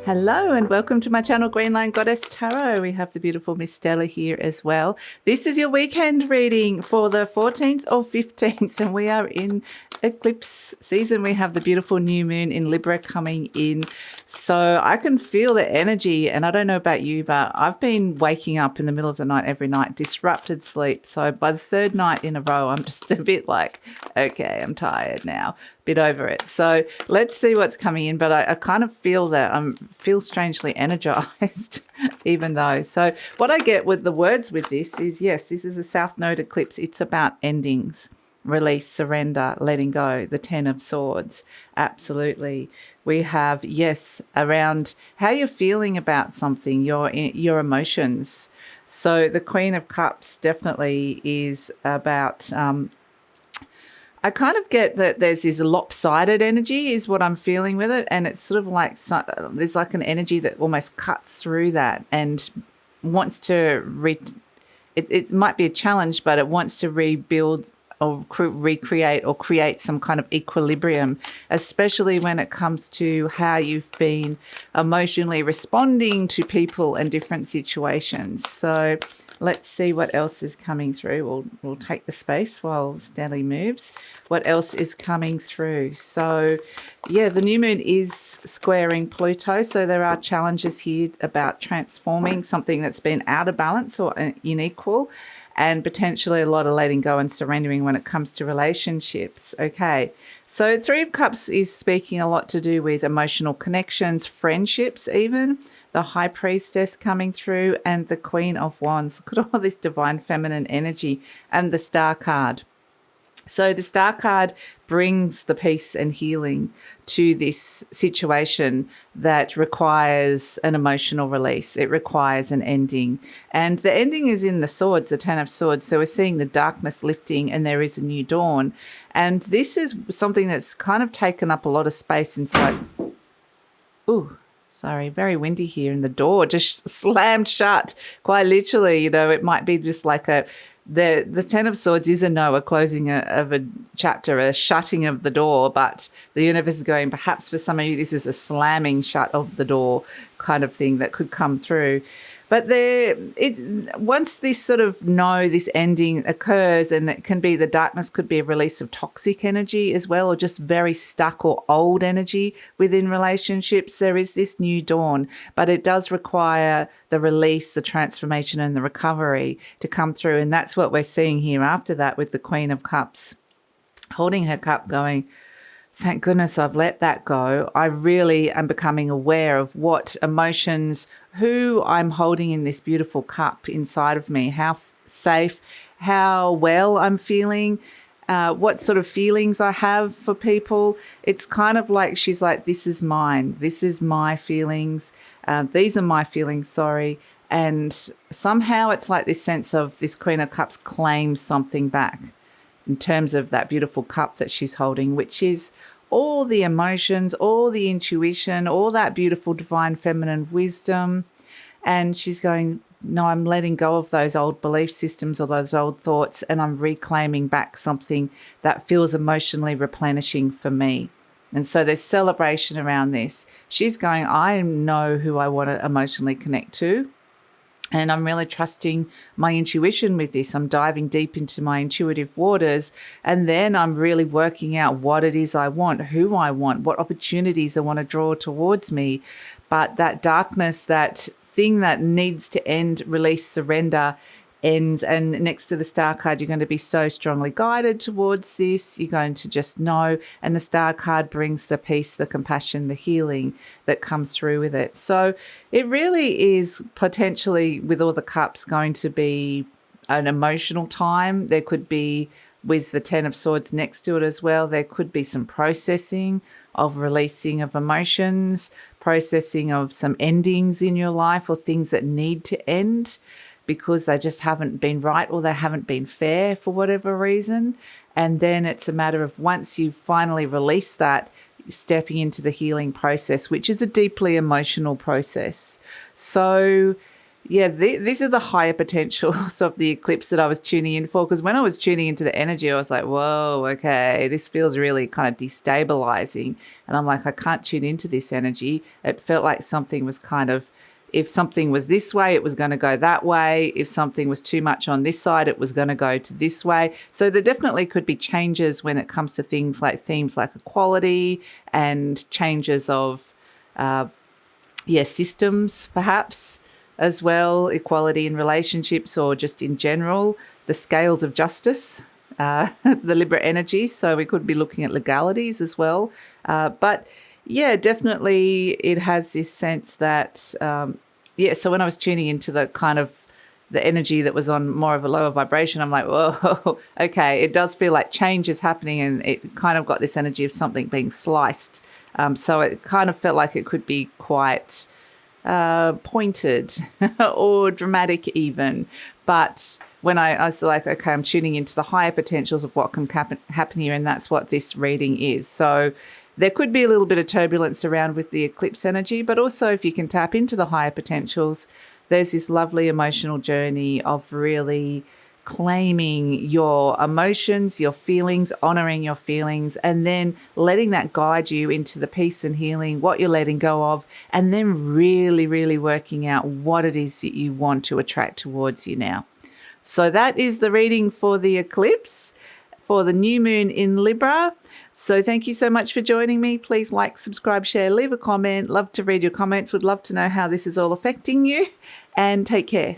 Hello and welcome to my channel, Greenline Goddess Tarot. We have the beautiful Miss Stella here as well. This is your weekend reading for the 14th or 15th, and we are in eclipse season. We have the beautiful new moon in Libra coming in. So I can feel the energy, and I don't know about you, but I've been waking up in the middle of the night every night, disrupted sleep. So by the third night in a row, I'm just a bit like, okay, I'm tired now. Bit over it. So let's see what's coming in, but I kind of feel that I feel strangely energized even though. So what I get with the words with this is, yes, this is a South Node eclipse. It's about endings, release, surrender, letting go, the 10 of Swords. Absolutely. We have, yes, around how you're feeling about something, your emotions. So the Queen of Cups definitely is about I kind of get that there's this lopsided energy is what I'm feeling with it. And it's sort of like there's like an energy that almost cuts through that and wants to, it might be a challenge, but it wants to rebuild or recreate or create some kind of equilibrium, especially when it comes to how you've been emotionally responding to people and different situations. So let's see what else is coming through. We'll take the space while Stanley moves. What else is coming through? So, yeah, the new moon is squaring Pluto. So there are challenges here about transforming something that's been out of balance or unequal, and potentially a lot of letting go and surrendering when it comes to relationships. Okay, so Three of Cups is speaking a lot to do with emotional connections, friendships even. The High Priestess coming through and the Queen of Wands. Look at all this divine feminine energy and the Star card. So the Star card brings the peace and healing to this situation that requires an emotional release. It requires an ending. And the ending is in the Swords, the 10 of Swords. So we're seeing the darkness lifting and there is a new dawn. And this is something that's kind of taken up a lot of space inside. Ooh. Sorry, very windy here, and the door just slammed shut. Quite literally, you know, it might be just like the 10 of Swords is a closing of a chapter, a shutting of the door, but the universe is going, perhaps for some of you, this is a slamming shut of the door kind of thing that could come through. But once this this ending occurs, and it can be the darkness could be a release of toxic energy as well, or just very stuck or old energy within relationships, there is this new dawn. But it does require the release, the transformation and the recovery to come through. And that's what we're seeing here after that with the Queen of Cups holding her cup going, thank goodness I've let that go. I really am becoming aware of what emotions, who I'm holding in this beautiful cup inside of me, how safe, how well I'm feeling, what sort of feelings I have for people. It's kind of like she's like, this is mine. This is my feelings. These are my feelings, sorry. And somehow it's like this sense of this Queen of Cups claims something back in terms of that beautiful cup that she's holding, which is all the emotions, all the intuition, all that beautiful divine feminine wisdom. And she's going, no, I'm letting go of those old belief systems or those old thoughts, and I'm reclaiming back something that feels emotionally replenishing for me. And so there's celebration around this. She's going, I know who I want to emotionally connect to. And I'm really trusting my intuition with this. I'm diving deep into my intuitive waters. And then I'm really working out what it is I want, who I want, what opportunities I want to draw towards me. But that darkness, that thing that needs to end, release, surrender, ends. And next to the Star card, you're going to be so strongly guided towards this. You're going to just know. And the Star card brings the peace, the compassion, the healing that comes through with it. So it really is potentially, with all the cups, going to be an emotional time. There could be, with the 10 of Swords next to it as well, there could be some processing of releasing of emotions, processing of some endings in your life or things that need to end because they just haven't been right or they haven't been fair for whatever reason. And then it's a matter of, once you finally release that, stepping into the healing process, which is a deeply emotional process. So Yeah, these are the higher potentials of the eclipse that I was tuning in for. Because when I was tuning into the energy, I was like, whoa, okay, this feels really kind of destabilizing. And I'm like, I can't tune into this energy. It felt like something was kind of, if something was this way, it was going to go that way. If something was too much on this side, it was going to go to this way. So there definitely could be changes when it comes to things like themes like equality and changes of, systems perhaps as well, equality in relationships or just in general, the scales of justice, the Libra energy. So we could be looking at legalities as well. But yeah, definitely it has this sense that, so when I was tuning into the kind of the energy that was on more of a lower vibration, I'm like, whoa, okay, it does feel like change is happening, and it kind of got this energy of something being sliced. So it kind of felt like it could be quite pointed or dramatic even. But when I was like, okay, I'm tuning into the higher potentials of what can happen here, and that's what this reading is. So there could be a little bit of turbulence around with the eclipse energy, but also if you can tap into the higher potentials, there's this lovely emotional journey of really claiming your emotions, your feelings, honoring your feelings, and then letting that guide you into the peace and healing, what you're letting go of, and then really, really working out what it is that you want to attract towards you now. So that is the reading for the eclipse, for the new moon in Libra. So thank you so much for joining me. Please like, subscribe, share, leave a comment. Love to read your comments. Would love to know how this is all affecting you. And take care.